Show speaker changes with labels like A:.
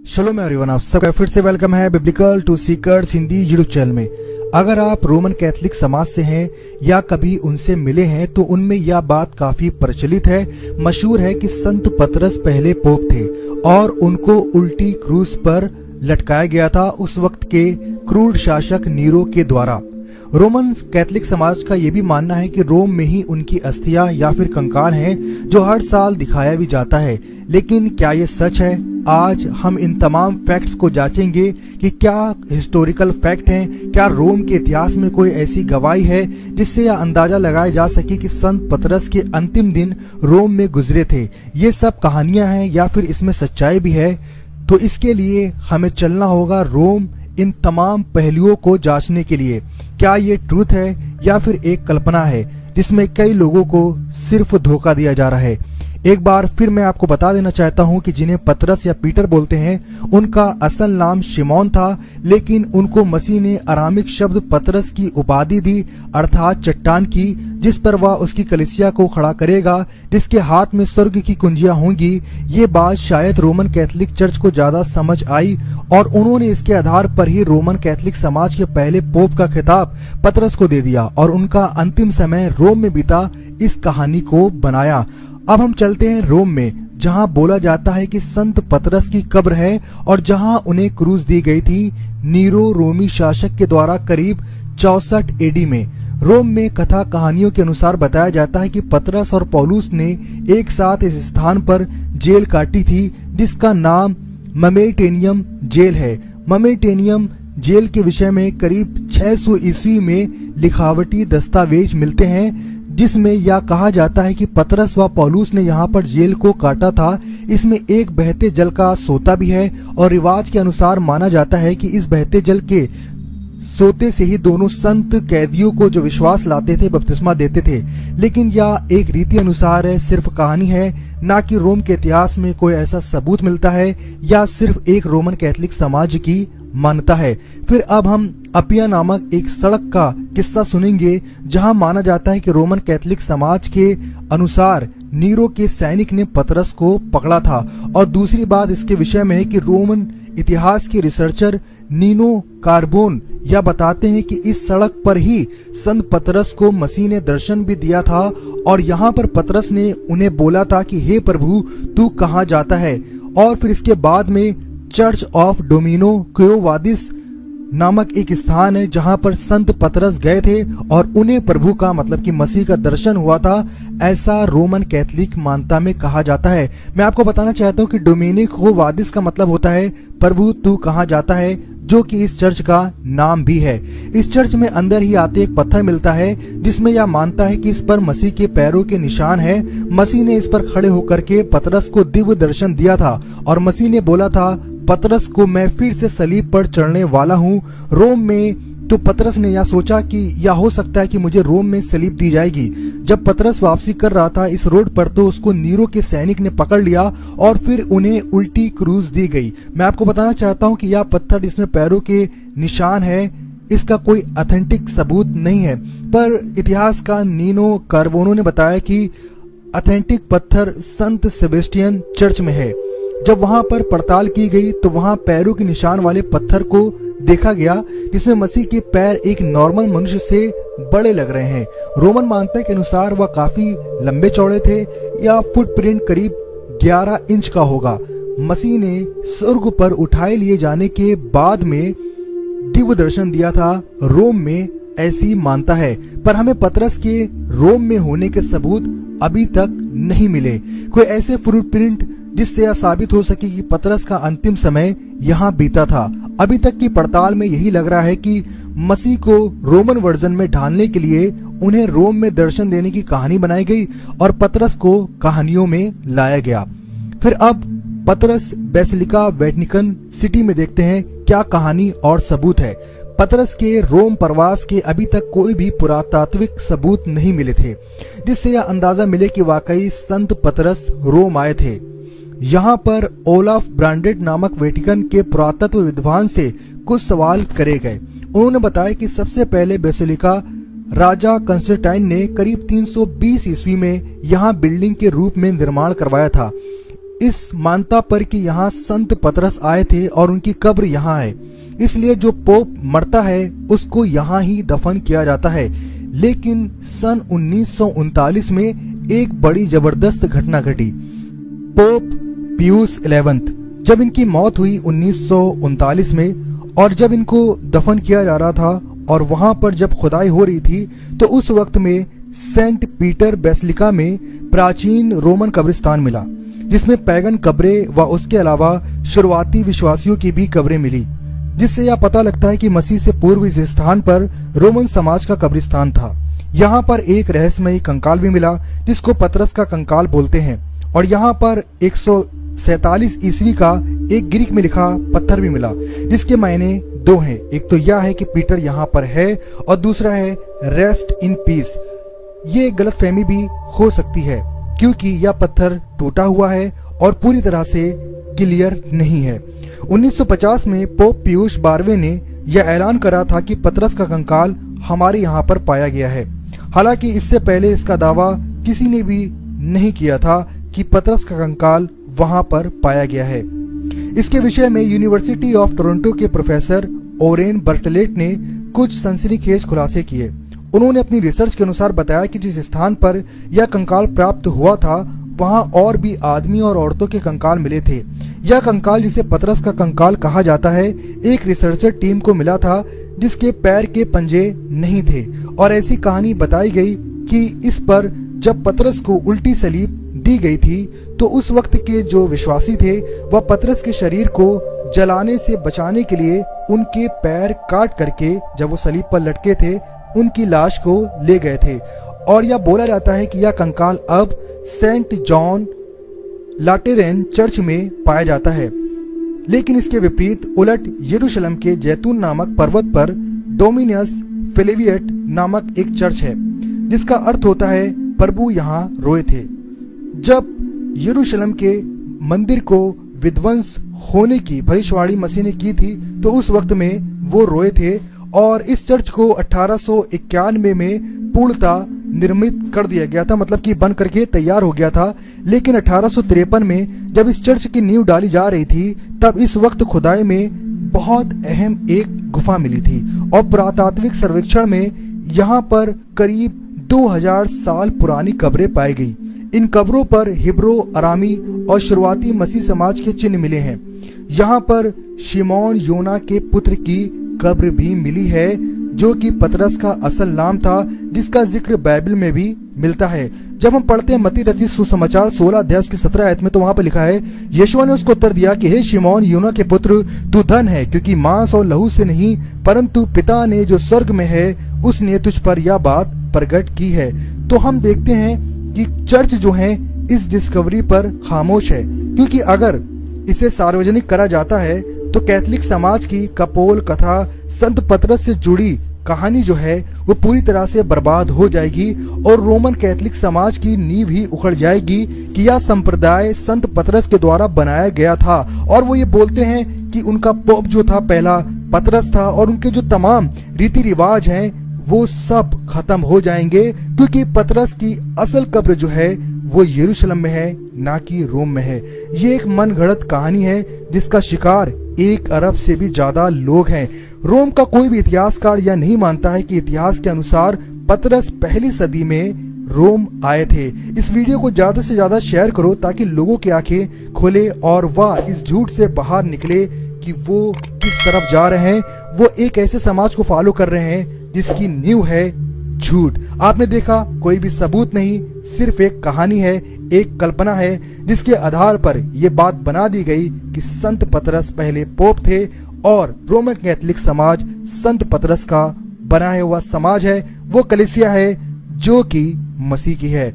A: शलोम everyone, आप सबका फिर से वेलकम है biblical to seekers Hindi YouTube channel में। अगर आप रोमन कैथोलिक समाज से हैं या कभी उनसे मिले हैं तो उनमें यह बात काफी प्रचलित है, मशहूर है कि संत पतरस पहले पोप थे और उनको उल्टी क्रूस पर लटकाया गया था उस वक्त के क्रूर शासक नीरो के द्वारा। रोमन कैथोलिक समाज का यह भी मानना है कि रोम में ही उनकी अस्थियां या फिर कंकाल हैं जो हर साल दिखाया भी जाता है। लेकिन क्या ये सच है? आज हम इन तमाम फैक्ट्स को जांचेंगे कि क्या हिस्टोरिकल फैक्ट हैं, क्या रोम के इतिहास में कोई ऐसी गवाही है जिससे यह अंदाजा लगाया जा सके कि संत पतरस के अंतिम दिन रोम में गुजरे थे। ये सब कहानियां हैं या फिर इसमें सच्चाई भी है? तो इसके लिए हमें चलना होगा रोम, इन तमाम पहलुओं को जांचने के लिए। क्या ये ट्रूथ है या फिर एक कल्पना है जिसमें कई लोगों को सिर्फ धोखा दिया जा रहा है? एक बार फिर मैं आपको बता देना चाहता हूं कि जिन्हें पतरस या पीटर बोलते हैं उनका असल नाम शिमोन था, लेकिन उनको मसीह ने अरामिक शब्द पतरस की उपाधि दी, अर्थात चट्टान की, जिस पर वह उसकी कलीसिया को खड़ा करेगा, जिसके हाथ में स्वर्ग की कुंजियां होंगी। ये बात शायद रोमन कैथोलिक चर्च को ज्यादा समझ आई और उन्होंने इसके आधार पर ही रोमन कैथोलिक समाज के पहले पोप का खिताब पतरस को दे दिया और उनका अंतिम समय रोम में बीता इस कहानी को बनाया। अब हम चलते हैं रोम में, जहां बोला जाता है कि संत पतरस की कब्र है और जहां उन्हें क्रूस दी गई थी नीरो रोमी शासक के द्वारा करीब 64 एडी में। रोम में कथा कहानियों के अनुसार बताया जाता है कि पतरस और पौलुस ने एक साथ इस स्थान पर जेल काटी थी जिसका नाम ममेटेनियम जेल है। ममेटेनियम जेल के विषय में करीब 600 ईस्वी में लिखावटी दस्तावेज मिलते हैं जिसमें यह कहा जाता है कि पतरस व पौलुस ने यहाँ पर जेल को काटा था। इसमें एक बहते जल का सोता भी है और रिवाज के अनुसार माना जाता है कि इस बहते जल के सोते से ही दोनों संत कैदियों को जो विश्वास लाते थे बपतिस्मा देते थे। लेकिन यह एक रीति अनुसार है, सिर्फ कहानी है, ना कि रोम के इतिहास में कोई ऐसा सबूत मिलता है या सिर्फ एक रोमन कैथोलिक समाज की मान्यता है। फिर अब हम अपिया नामक एक सड़क का किस्सा सुनेंगे जहां माना जाता है कि रोमन कैथोलिक समाज के अनुसार नीरो के सैनिक ने पतरस को पकड़ा था। और दूसरी बात इसके विषय में है कि रोमन इतिहास के रिसर्चर नीनो कार्बोन यह बताते हैं कि इस सड़क पर ही संत पतरस को मसीह ने दर्शन भी दिया था और यहाँ पर पतरस ने उन्हें बोला था कि हे प्रभु तू कहाँ जाता है। और फिर इसके बाद में चर्च ऑफ डोमिनो क्योवादिस नामक एक स्थान है जहां पर संत पतरस गए थे और उन्हें प्रभु का मतलब कि मसीह का दर्शन हुआ था, ऐसा रोमन कैथोलिक मान्यता में कहा जाता है। मैं आपको बताना चाहता हूं कि डोमिनिकोवादिस का मतलब होता है प्रभु तू कहां जाता है, जो कि इस चर्च का नाम भी है। इस चर्च में अंदर ही आते एक पत्थर मिलता है जिसमें यह मानता है कि इस पर मसीह के पैरों के निशान है। मसीह ने इस पर खड़े होकर के पतरस को दिव्य दर्शन दिया था और मसीह ने बोला था पतरस को मैं फिर से सलीब पर चढ़ने वाला हूँ। रोम में तो पतरस ने यह सोचा कि यह हो सकता है कि मुझे रोम में सलीब दी जाएगी। जब पतरस वापसी कर रहा था इस रोड पर तो उसको नीरो के सैनिक ने पकड़ लिया और फिर उन्हें उल्टी क्रूस दी गई। मैं आपको बताना चाहता हूँ कि यह पत्थर जिसमें पैरों के निशान है इसका कोई ऑथेंटिक सबूत नहीं है, पर इतिहास का नीनो कार्बोनो ने बताया कि ऑथेंटिक पत्थर संत सेबेस्टियन चर्च में है। जब वहां पर पड़ताल की गई तो वहां पैरों के निशान वाले पत्थर को देखा गया जिसमें मसीह के पैर एक नॉर्मल मनुष्य से बड़े लग रहे हैं। रोमन मान्यता के अनुसार वह काफी लंबे चौड़े थे, या फुटप्रिंट करीब 11 इंच का होगा। मसीह ने स्वर्ग पर उठाए लिए जाने के बाद में दिव्य दर्शन दिया था। रोम में ऐसी मान्यता है, पर हमें पतरस के रोम में होने के सबूत अभी तक नहीं मिले। कोई ऐसे फुटप्रिंट जिससे यह साबित हो सके कि पतरस का अंतिम समय यहाँ बीता था। अभी तक की पड़ताल में यही लग रहा है कि मसीह को रोमन वर्जन में ढालने के लिए उन्हें रोम में दर्शन देने की कहानी बनाई गई और पतरस को कहानियों में लाया गया। फिर अब पतरस बेसिलिका वेटिकन सिटी में देखते हैं क्या कहानी और सबूत है। पतरस के रोम प्रवास के अभी तक कोई भी पुरातात्विक सबूत नहीं मिले थे जिससे यह अंदाजा मिले कि वाकई संत पतरस रोम आए थे। यहाँ पर ओलाफ ब्रांडेड नामक वेटिकन के पुरातत्व विद्वान से कुछ सवाल करे गए। उन्होंने बताया कि सबसे पहले बेसिलिका राजा कंस्टेंटाइन ने करीब 320 ईस्वी में यहाँ बिल्डिंग के रूप में निर्माण करवाया था। इस मान्यता पर कि यहाँ संत पतरस आए थे और उनकी कब्र यहाँ है, इसलिए जो पोप मरता है उसको यहाँ ही दफन किया जाता है। लेकिन सन 1939 में एक बड़ी जबरदस्त घटना घटी। पोप पियूस 11 जब इनकी मौत हुई 1939 में, और जब इनको दफन किया जा रहा था और वहां पर जब खुदाई हो रही थी, तो उस वक्त में सेंट पीटर बेसिलिका में प्राचीन रोमन कब्रिस्तान मिला, जिसमें पैगन कब्रें व उसके अलावा शुरुआती विश्वासियों की भी कब्रें मिली, जिससे यह पता लगता है कि मसीह से पूर्व इस स्थान पर रोमन समाज का कब्रिस्तान था। यहाँ पर एक रहस्यमयी कंकाल भी मिला जिसको पतरस का कंकाल बोलते हैं, और यहाँ पर 147 ईस्वी का एक ग्रीक में लिखा पत्थर भी मिला, जिसके मायने दो हैं। एक तो यह है कि पीटर यहाँ पर है और दूसरा है रेस्ट इन पीस। ये गलतफहमी भी हो सकती है क्योंकि यह पत्थर टूटा हुआ है और पूरी तरह से क्लियर नहीं है। 1950 में पोप पियूस 12वें ने यह ऐलान करा था कि पतरस का कंकाल हमारे यहाँ पर पाया गया है। हालांकि इससे पहले इसका दावा किसी ने भी नहीं किया था कि पतरस का कंकाल वहां पर पाया गया है। इसके विषय में यूनिवर्सिटी ऑफ टोरंटो के प्रोफेसर ओरेन बर्टलेट ने कुछ सनसनीखेज खुलासे किए। उन्होंने अपनी रिसर्च के अनुसार बताया कि जिस स्थान पर यह कंकाल प्राप्त हुआ था वहां और भी आदमी और औरतों के कंकाल मिले थे। यह कंकाल, जिसे पतरस का कंकाल कहा जाता है, एक रिसर्चर टीम को मिला था जिसके पैर के पंजे नहीं थे, और ऐसी कहानी बताई गई कि इस पर जब पतरस को उल्टी सलीब दी गई थी तो उस वक्त के जो विश्वासी थे वह पतरस के शरीर को जलाने से बचाने के लिए उनके पैर काट करके, जब वो सलीब पर लटके थे, उनकी लाश को ले गए थे। और यह बोला जाता है कि यह कंकाल अब सेंट जॉन लाटेरेन चर्च में पाया जाता है। लेकिन इसके विपरीत उलट यरूशलेम के जैतून नामक पर्वत पर डोमिनियस फिलेविएट नामक एक चर्च है, जिसका अर्थ होता है प्रभु यहाँ रोए थे। जब यरूशलेम के मंदिर को विध्वंस होने की भविष्यवाणी मसीह ने की थी तो उस वक्त में वो रोए थे, और इस चर्च को 1891 में पूर्णतः निर्मित कर दिया गया था, मतलब कि बन करके तैयार हो गया था। लेकिन 1853 में जब इस चर्च की नींव डाली जा रही थी तब इस वक्त खुदाई में बहुत अहम एक गुफा मिली थी, और पुरातात्विक सर्वेक्षण में यहाँ पर करीब 2000 साल पुरानी कब्रें पाई गई। इन कब्रों पर हिब्रो, अरामी और शुरुआती मसीह समाज के चिन्ह मिले हैं। यहाँ पर शिमोन योना के पुत्र की कब्र भी मिली है, जो कि पतरस का असल नाम था, जिसका जिक्र बाइबल में भी मिलता है। जब हम पढ़ते हैं मत्ती रचित सुसमाचार 16 अध्याय की 17 आयत में, तो वहां पर लिखा है, यीशु ने उसको उत्तर दिया कि हे शिमोन योना के पुत्र, तू धन है, क्योंकि मांस और लहू से नहीं परंतु पिता ने जो स्वर्ग में है उसने तुझ पर यह बात प्रकट की है। तो हम देखते हैं कि चर्च जो है इस डिस्कवरी पर खामोश है, क्योंकि अगर इसे सार्वजनिक करा जाता है तो कैथलिक समाज की कपोल कथा, संत पतरस से जुड़ी कहानी जो है वो पूरी तरह से बर्बाद हो जाएगी, और रोमन कैथलिक समाज की नींव ही उखड़ जाएगी कि यह संप्रदाय संत पतरस के द्वारा बनाया गया था। और वो ये बोलते हैं कि उनका पोप जो था पहला पतरस था, और उनके जो तमाम रीति रिवाज हैं वो सब खत्म हो जाएंगे, क्योंकि पतरस की असल कब्र जो है वो यरूशलेम में है, ना कि रोम में है। ये एक मनगढ़ंत कहानी है जिसका शिकार 1 अरब से भी ज्यादा लोग हैं। रोम का कोई भी इतिहासकार यह नहीं मानता है कि इतिहास के अनुसार पतरस पहली सदी में रोम आए थे। इस वीडियो को ज्यादा से ज्यादा शेयर करो ताकि लोगों की आंखें खुले और वह इस झूठ से बाहर निकले कि वो किस तरफ जा रहे हैं। वो एक ऐसे समाज को फॉलो कर रहे हैं जिसकी नींव है झूठ। आपने देखा, कोई भी सबूत नहीं, सिर्फ एक कहानी है, एक कल्पना है, जिसके आधार पर यह बात बना दी गई कि संत पतरस पहले पोप थे और रोमन कैथलिक समाज संत पतरस का बनाया हुआ समाज है, वो कलीसिया है जो कि मसीह की है।